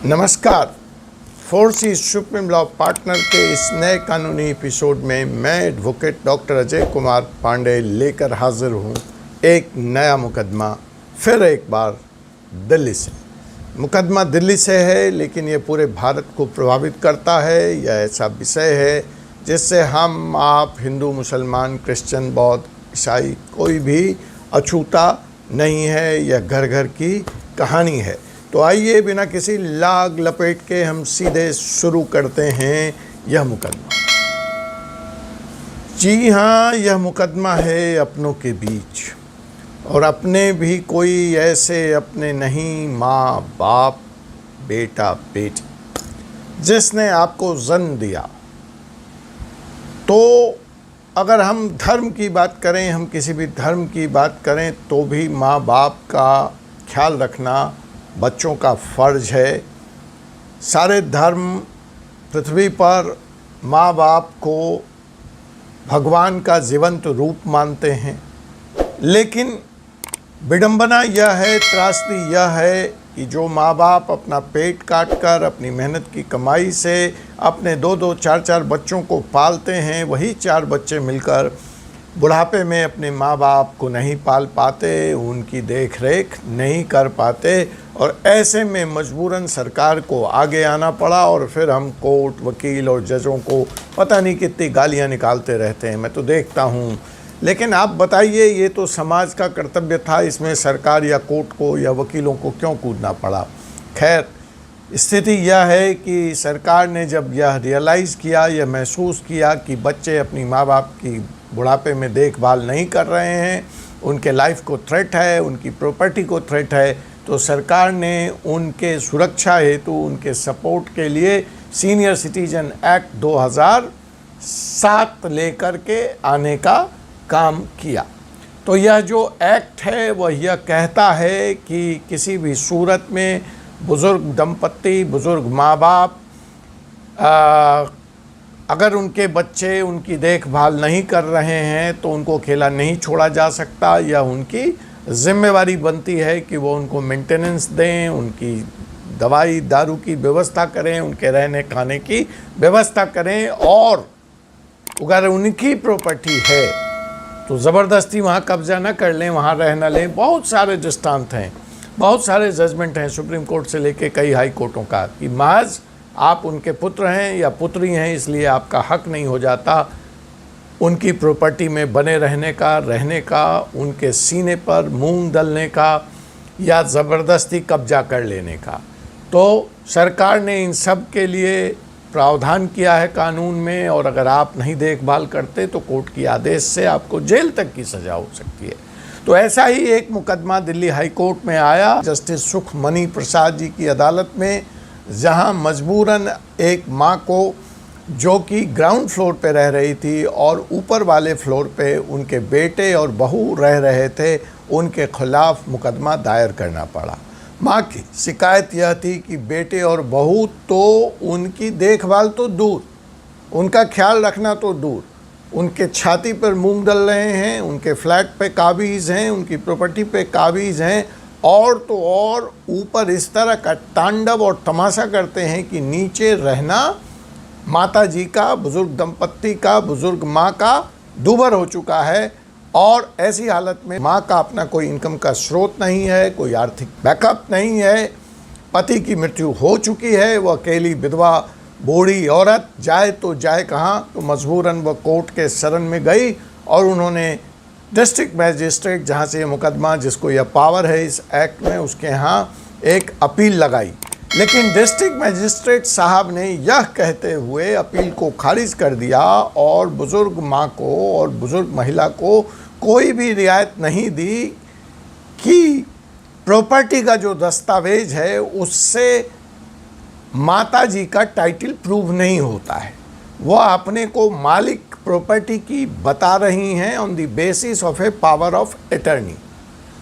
नमस्कार। 4C supreme law partner के इस नए कानूनी एपिसोड में मैं एडवोकेट डॉक्टर अजय कुमार पांडे लेकर हाजिर हूँ एक नया मुकदमा फिर एक बार दिल्ली से। मुकदमा दिल्ली से है, लेकिन ये पूरे भारत को प्रभावित करता है। यह ऐसा विषय है जिससे हम आप हिंदू, मुसलमान, क्रिश्चियन, बौद्ध, ईसाई कोई भी अछूता नहीं है। यह घर घर की कहानी है। तो आइए बिना किसी लाग लपेट के हम सीधे शुरू करते हैं यह मुकदमा। जी हाँ, यह मुकदमा है अपनों के बीच, और अपने भी कोई ऐसे अपने नहीं, माँ बाप, बेटा बेटी, जिसने आपको जन्म दिया। तो अगर हम धर्म की बात करें, हम किसी भी धर्म की बात करें, तो भी माँ बाप का ख्याल रखना बच्चों का फ़र्ज है। सारे धर्म पृथ्वी पर माँ बाप को भगवान का जीवंत रूप मानते हैं, लेकिन विडंबना यह है, त्रासदी यह है कि जो माँ बाप अपना पेट काट कर अपनी मेहनत की कमाई से अपने 2-2, 4-4 बच्चों को पालते हैं, वही 4 बच्चे मिलकर बुढ़ापे में अपने माँ बाप को नहीं पाल पाते, उनकी देख रेख नहीं कर पाते, और ऐसे में मजबूरन सरकार को आगे आना पड़ा। और फिर हम कोर्ट, वकील और जजों को पता नहीं कितनी गालियाँ निकालते रहते हैं, मैं तो देखता हूँ। लेकिन आप बताइए, ये तो समाज का कर्तव्य था, इसमें सरकार या कोर्ट को या वकीलों को क्यों कूदना पड़ा? खैर, स्थिति यह है कि सरकार ने जब यह रियलाइज़ किया, यह महसूस किया कि बच्चे अपनी माँ बाप की बुढ़ापे में देखभाल नहीं कर रहे हैं, उनके लाइफ को थ्रेट है, उनकी प्रॉपर्टी को थ्रेट है, तो सरकार ने उनके सुरक्षा हेतु, उनके सपोर्ट के लिए सीनियर सिटीजन एक्ट 2007 लेकर के आने का काम किया। तो यह जो एक्ट है वह यह कहता है कि किसी भी सूरत में बुज़ुर्ग दंपत्ति, बुज़ुर्ग माँ बाप अगर उनके बच्चे उनकी देखभाल नहीं कर रहे हैं तो उनको अकेला नहीं छोड़ा जा सकता, या उनकी जिम्मेवारी बनती है कि वो उनको मेंटेनेंस दें, उनकी दवाई दारू की व्यवस्था करें, उनके रहने खाने की व्यवस्था करें, और अगर उनकी प्रॉपर्टी है तो ज़बरदस्ती वहाँ कब्जा न कर लें, वहाँ रह न लें। बहुत सारे दृष्टांत हैं, बहुत सारे जजमेंट हैं सुप्रीम कोर्ट से लेके कई हाई कोर्टों का, कि महज आप उनके पुत्र हैं या पुत्री हैं इसलिए आपका हक नहीं हो जाता उनकी प्रॉपर्टी में बने रहने का, उनके सीने पर मूंग दलने का, या ज़बरदस्ती कब्जा कर लेने का। तो सरकार ने इन सब के लिए प्रावधान किया है कानून में, और अगर आप नहीं देखभाल करते तो कोर्ट की आदेश से आपको जेल तक की सज़ा हो सकती है। तो ऐसा ही एक मुकदमा दिल्ली हाई कोर्ट में आया, जस्टिस सुखमणि प्रसाद जी की अदालत में, जहां मजबूरन एक मां को, जो कि ग्राउंड फ्लोर पे रह रही थी और ऊपर वाले फ्लोर पे उनके बेटे और बहू रह रहे थे, उनके खिलाफ मुकदमा दायर करना पड़ा। मां की शिकायत यह थी कि बेटे और बहू तो उनकी देखभाल तो दूर, उनका ख्याल रखना तो दूर, उनके छाती पर मूंग डल रहे हैं, उनके फ्लैट पे काबिज़ हैं, उनकी प्रॉपर्टी पे काबिज़ हैं, और तो और ऊपर इस तरह का तांडव और तमाशा करते हैं कि नीचे रहना माता जी का, बुज़ुर्ग दंपत्ति का, बुज़ुर्ग माँ का दूभर हो चुका है। और ऐसी हालत में माँ का अपना कोई इनकम का स्रोत नहीं है, कोई आर्थिक बैकअप नहीं है, पति की मृत्यु हो चुकी है, वह अकेली विधवा बूढ़ी औरत जाए तो जाए कहाँ? तो मजबूरन वह कोर्ट के शरण में गई, और उन्होंने डिस्ट्रिक्ट मैजिस्ट्रेट, जहाँ से ये मुकदमा, जिसको यह पावर है इस एक्ट में, उसके यहाँ एक अपील लगाई। लेकिन डिस्ट्रिक्ट मैजिस्ट्रेट साहब ने यह कहते हुए अपील को खारिज कर दिया, और बुज़ुर्ग माँ को और बुज़ुर्ग महिला को कोई भी रियायत नहीं दी कि प्रॉपर्टी का जो दस्तावेज है उससे माता जी का टाइटल प्रूव नहीं होता है। वह अपने को मालिक प्रॉपर्टी की बता रही हैं on the basis of A power of attorney.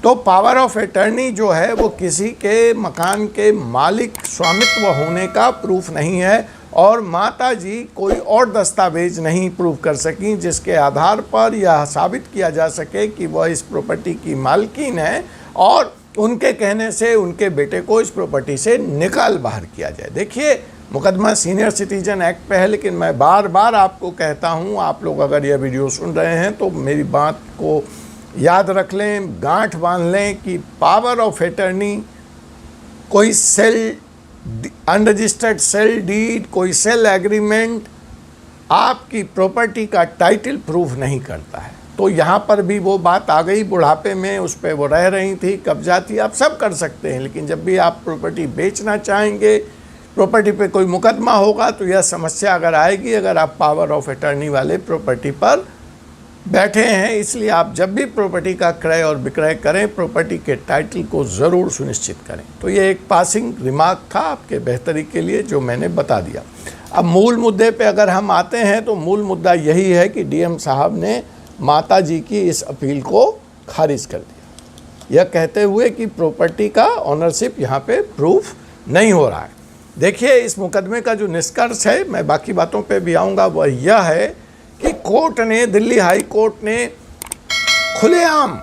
तो पावर ऑफ अटर्नी जो है वो किसी के मकान के मालिक स्वामित्व होने का प्रूफ नहीं है, और माता जी कोई और दस्तावेज नहीं प्रूव कर सकी जिसके आधार पर यह साबित किया जा सके कि वह इस प्रॉपर्टी की मालकिन है, और तो उनके कहने से उनके बेटे को इस प्रॉपर्टी से निकाल बाहर किया जाए। देखिए, मुकदमा सीनियर सिटीजन एक्ट पे है, लेकिन मैं बार बार आपको कहता हूँ, आप लोग अगर यह वीडियो सुन रहे हैं तो मेरी बात को याद रख लें, गांठ बांध लें कि पावर ऑफ एटर्नी, कोई सेल अनरजिस्टर्ड सेल डीड, कोई सेल एग्रीमेंट आपकी प्रॉपर्टी का टाइटल प्रूफ नहीं करता है। तो यहाँ पर भी वो बात आ गई, बुढ़ापे में उस पर वो रह रही थी, कब्जा थी, आप सब कर सकते हैं, लेकिन जब भी आप प्रॉपर्टी बेचना चाहेंगे, प्रॉपर्टी पे कोई मुकदमा होगा, तो यह समस्या अगर आएगी अगर आप पावर ऑफ अटर्नी वाले प्रॉपर्टी पर बैठे हैं। इसलिए आप जब भी प्रॉपर्टी का क्रय और विक्रय करें, प्रॉपर्टी के टाइटल को ज़रूर सुनिश्चित करें। तो ये एक पासिंग रिमार्क था आपके बेहतरी के लिए जो मैंने बता दिया। अब मूल मुद्दे पे अगर हम आते हैं तो मूल मुद्दा यही है कि डीएम साहब ने माता जी की इस अपील को खारिज कर दिया, यह कहते हुए कि प्रॉपर्टी का ऑनरशिप यहाँ पे प्रूफ नहीं हो रहा है। देखिए, इस मुकदमे का जो निष्कर्ष है, मैं बाकी बातों पे भी आऊँगा, वह यह है कि कोर्ट ने, दिल्ली हाई कोर्ट ने खुलेआम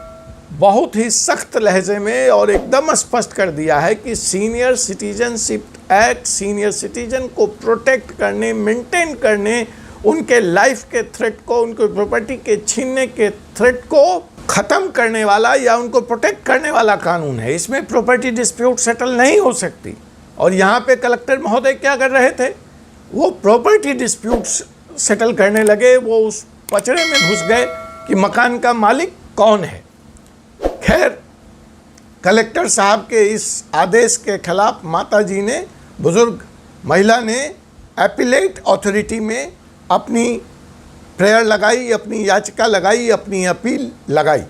बहुत ही सख्त लहजे में और एकदम स्पष्ट कर दिया है कि senior citizenship act senior citizen को प्रोटेक्ट करने, मेंटेन करने, उनके लाइफ के थ्रेट को, उनके प्रॉपर्टी के छीनने के थ्रेट को ख़त्म करने वाला या उनको प्रोटेक्ट करने वाला कानून है। इसमें प्रॉपर्टी डिस्प्यूट सेटल नहीं हो सकती। और यहाँ पे कलेक्टर महोदय क्या कर रहे थे, वो प्रॉपर्टी डिस्प्यूट सेटल करने लगे, वो उस पचड़े में घुस गए कि मकान का मालिक कौन है। खैर, कलेक्टर साहब के इस आदेश के खिलाफ माता जी ने, बुजुर्ग महिला ने एपीलेट अथॉरिटी में अपनी प्रेयर लगाई, अपनी याचिका लगाई, अपनी अपील लगाई।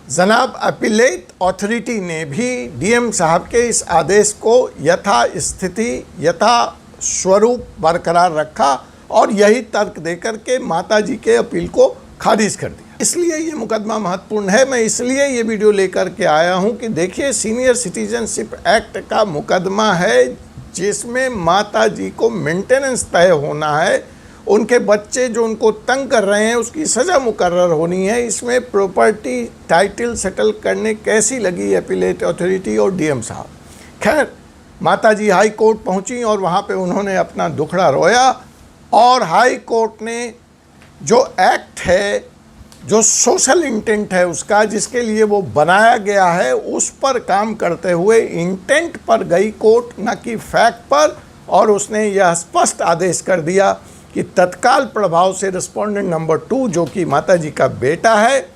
जनाब अपीलेट अथॉरिटी ने भी डीएम साहब के इस आदेश को यथा स्थिति, यथा स्वरूप बरकरार रखा और यही तर्क देकर के माता जी के अपील को खारिज कर दिया। इसलिए ये मुकदमा महत्वपूर्ण है। मैं इसलिए ये वीडियो लेकर के आया हूँ कि देखिए, सीनियर सिटीजनशिप एक्ट का मुकदमा है जिसमें माता जी को मेंटेनेंस तय होना है, उनके बच्चे जो उनको तंग कर रहे हैं उसकी सज़ा मुकर्रर होनी है। इसमें प्रॉपर्टी टाइटल सेटल करने कैसी लगी अपीलेट अथॉरिटी और डीएम साहब। खैर, माता जी हाई कोर्ट पहुंची और वहां पे उन्होंने अपना दुखड़ा रोया और हाई कोर्ट ने जो एक्ट है, जो सोशल इंटेंट है उसका, जिसके लिए वो बनाया गया है, उस पर काम करते हुए इंटेंट पर गई कोर्ट, न कि फैक्ट पर। और उसने यह स्पष्ट आदेश कर दिया कि तत्काल प्रभाव से रिस्पोंडेंट नंबर 2 जो कि माता जी का बेटा है,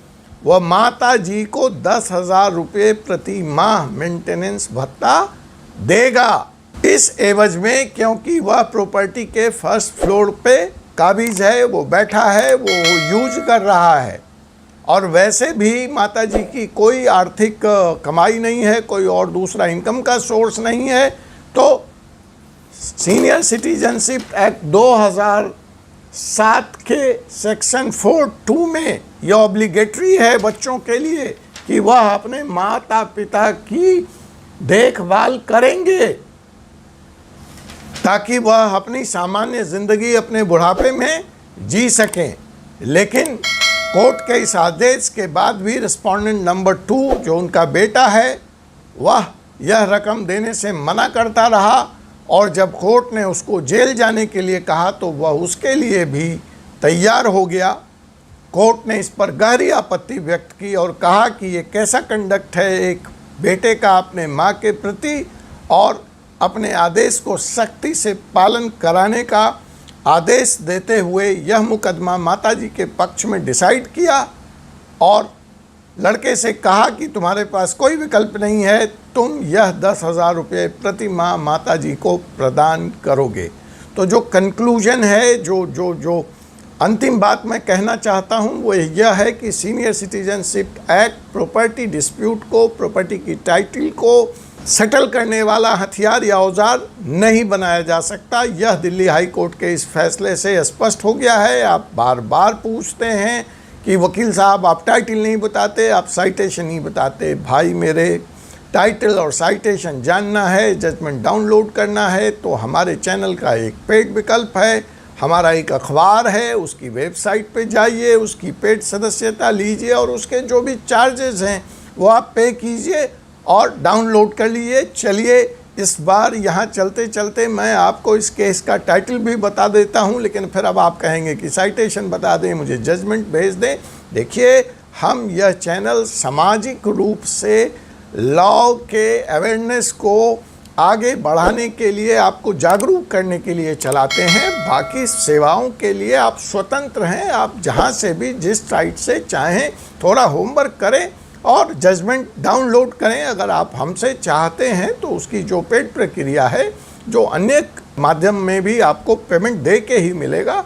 वह माता जी को 10,000 रुपये प्रति माह मेंटेनेंस भत्ता देगा। इस एवज में, क्योंकि वह प्रॉपर्टी के फर्स्ट फ्लोर पे काबिज है, वो बैठा है, वो यूज कर रहा है और वैसे भी माता जी की कोई आर्थिक कमाई नहीं है, कोई और दूसरा इनकम का सोर्स नहीं है। तो सीनियर सिटीजनशिप एक्ट 2007 के सेक्शन 4(2) में यह ऑब्लिगेटरी है बच्चों के लिए कि वह अपने माता पिता की देखभाल करेंगे ताकि वह अपनी सामान्य ज़िंदगी अपने बुढ़ापे में जी सकें। लेकिन कोर्ट के इस आदेश के बाद भी रिस्पोंडेंट नंबर 2 जो उनका बेटा है, वह यह रकम देने से मना करता रहा और जब कोर्ट ने उसको जेल जाने के लिए कहा तो वह उसके लिए भी तैयार हो गया। कोर्ट ने इस पर गहरी आपत्ति व्यक्त की और कहा कि ये कैसा कंडक्ट है एक बेटे का अपने माँ के प्रति, और अपने आदेश को सख्ती से पालन कराने का आदेश देते हुए यह मुकदमा माताजी के पक्ष में डिसाइड किया और लड़के से कहा कि तुम्हारे पास कोई विकल्प नहीं है, तुम यह 10,000 रुपये प्रति माह माताजी को प्रदान करोगे। तो जो कंक्लूजन है, जो अंतिम बात मैं कहना चाहता हूँ वो यह है कि senior citizenship act property dispute को, प्रॉपर्टी की टाइटल को सेटल करने वाला हथियार या औजार नहीं बनाया जा सकता। यह दिल्ली हाई कोर्ट के इस फैसले से स्पष्ट हो गया है। आप बार बार पूछते हैं कि वकील साहब आप टाइटल नहीं बताते, आप साइटेशन नहीं बताते। भाई मेरे, टाइटल और साइटेशन जानना है, जजमेंट डाउनलोड करना है तो हमारे चैनल का एक पेड विकल्प है, हमारा एक अखबार है, उसकी वेबसाइट पे जाइए, उसकी पेड सदस्यता लीजिए और उसके जो भी चार्जेस हैं वो आप पे कीजिए और डाउनलोड कर लीजिए। चलिए इस बार यहाँ चलते चलते मैं आपको इस केस का टाइटल भी बता देता हूँ, लेकिन फिर अब आप कहेंगे कि साइटेशन बता दें, मुझे जजमेंट भेज दें। देखिए, हम यह चैनल सामाजिक रूप से लॉ के अवेयरनेस को आगे बढ़ाने के लिए, आपको जागरूक करने के लिए चलाते हैं। बाकी सेवाओं के लिए आप स्वतंत्र हैं, आप जहां से भी जिस साइट से चाहें थोड़ा होमवर्क करें और जजमेंट डाउनलोड करें। अगर आप हमसे चाहते हैं तो उसकी जो पेड प्रक्रिया है, जो अन्य माध्यम में भी आपको पेमेंट दे के ही मिलेगा,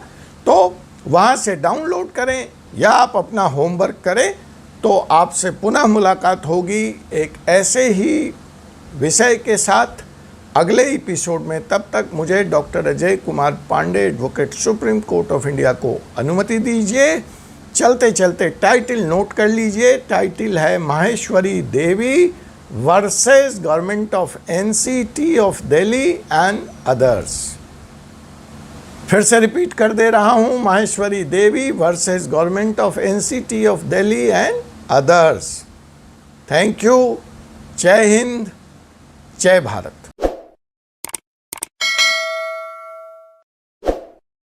तो वहां से डाउनलोड करें या आप अपना होमवर्क करें। तो आपसे पुनः मुलाकात होगी एक ऐसे ही विषय के साथ अगले एपिसोड में। तब तक मुझे doctor Ajay Kumar Pandey, advocate, supreme court of India को अनुमति दीजिए। चलते चलते टाइटल नोट कर लीजिए। टाइटल है Maheshwari Devi versus government of NCT of Delhi and others. फिर से रिपीट कर दे रहा हूं, Maheshwari Devi versus government of NCT of Delhi and others. Thank you. जय हिंद, जय भारत।